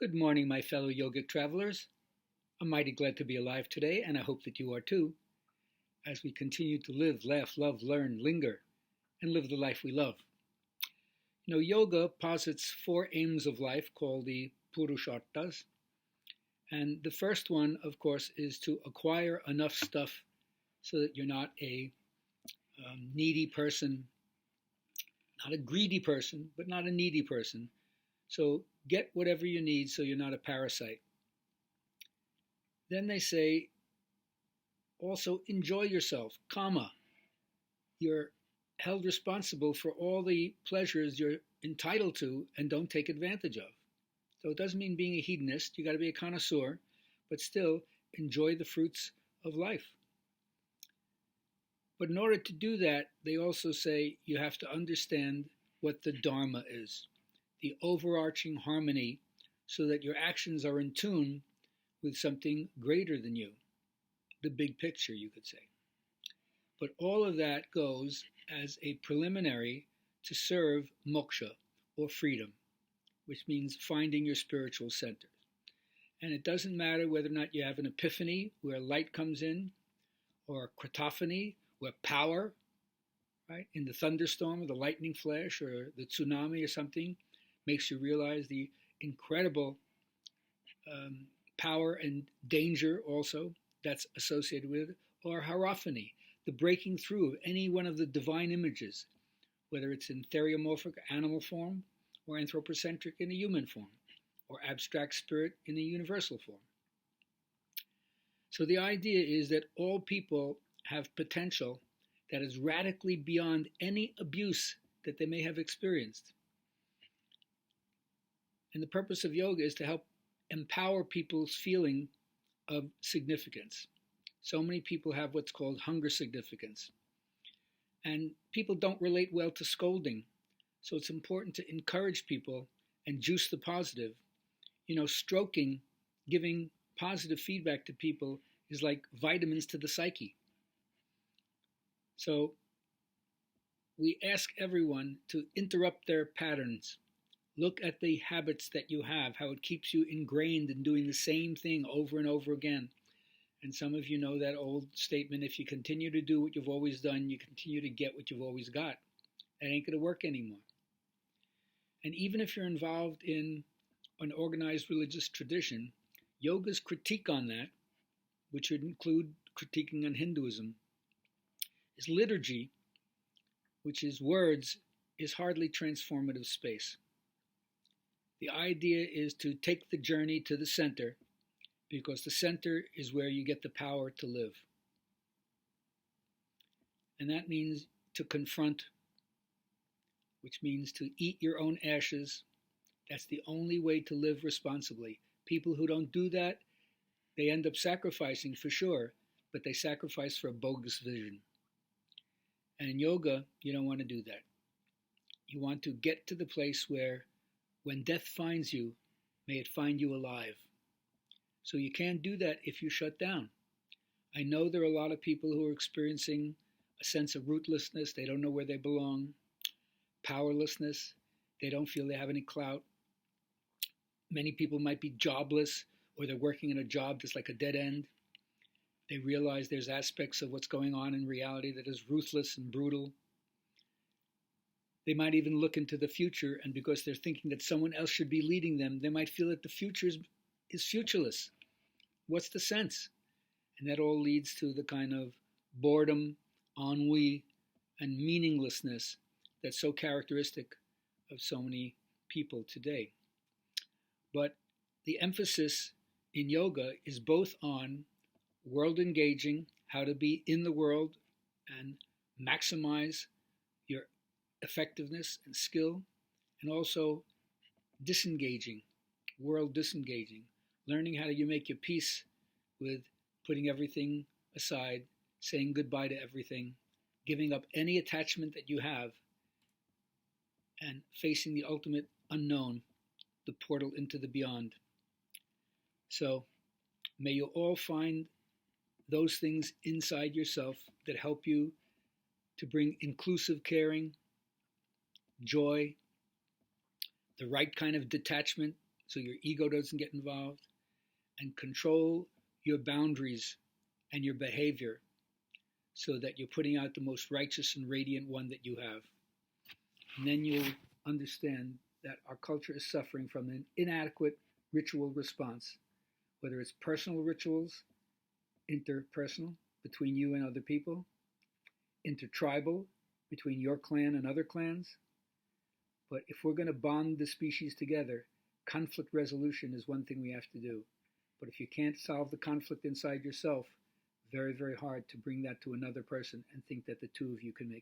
Good morning, my fellow yogic travelers. I'm mighty glad to be alive today, and I hope that you are too, as we continue to live, laugh, love, learn, linger, and live the life we love. Yoga posits four aims of life called the Purusharthas, and the first one, of course, is to acquire enough stuff so that you're not a needy person, not a greedy person, but not a needy person. So get whatever you need so you're not a parasite. Then they say also enjoy yourself, comma. You're held responsible for all the pleasures you're entitled to and don't take advantage of. So it doesn't mean being a hedonist, you got to be a connoisseur, but still enjoy the fruits of life. But in order to do that, they also say you have to understand what the Dharma is, the overarching harmony, so that your actions are in tune with something greater than you, the big picture, you could say. But all of that goes as a preliminary to serve moksha, or freedom, which means finding your spiritual center. And it doesn't matter whether or not you have an epiphany where light comes in, or a cratophany where power, right, in the thunderstorm or the lightning flash or the tsunami or something, makes you realize the incredible power and danger also that's associated with, or hierophany, the breaking through of any one of the divine images, whether it's in theriomorphic animal form or anthropocentric in a human form, or abstract spirit in a universal form. So the idea is that all people have potential that is radically beyond any abuse that they may have experienced. And the purpose of yoga is to help empower people's feeling of significance. So many people have what's called hunger significance. And people don't relate well to scolding. So it's important to encourage people and juice the positive. Stroking, giving positive feedback to people is like vitamins to the psyche. So we ask everyone to interrupt their patterns. Look at the habits that you have, how it keeps you ingrained in doing the same thing over and over again. And some of you know that old statement, if you continue to do what you've always done, you continue to get what you've always got. That ain't going to work anymore. And even if you're involved in an organized religious tradition, yoga's critique on that, which would include critiquing on Hinduism, is liturgy, which is words, is hardly transformative space. The idea is to take the journey to the center, because the center is where you get the power to live. And that means to confront, which means to eat your own ashes. That's the only way to live responsibly. People who don't do that, they end up sacrificing for sure, but they sacrifice for a bogus vision. And in yoga, you don't want to do that. You want to get to the place where when death finds you, may it find you alive. So you can't do that if you shut down. I know there are a lot of people who are experiencing a sense of rootlessness. They don't know where they belong. Powerlessness. They don't feel they have any clout. Many people might be jobless, or they're working in a job that's like a dead end. They realize there's aspects of what's going on in reality that is ruthless and brutal. They might even look into the future, and because they're thinking that someone else should be leading them, they might feel that the future is futureless. What's the sense? And that all leads to the kind of boredom, ennui, and meaninglessness that's so characteristic of so many people today. But the emphasis in yoga is both on world engaging, how to be in the world and maximize your effectiveness and skill, and also disengaging, world disengaging, learning how you make your peace with putting everything aside, saying goodbye to everything, giving up any attachment that you have, and facing the ultimate unknown, the portal into the beyond. So may you all find those things inside yourself that help you to bring inclusive caring, joy, the right kind of detachment so your ego doesn't get involved, and control your boundaries and your behavior so that you're putting out the most righteous and radiant one that you have. And then you'll understand that our culture is suffering from an inadequate ritual response, whether it's personal rituals, interpersonal, between you and other people, intertribal, between your clan and other clans. But if we're going to bond the species together, conflict resolution is one thing we have to do. But if you can't solve the conflict inside yourself, very, very hard to bring that to another person and think that the two of you can make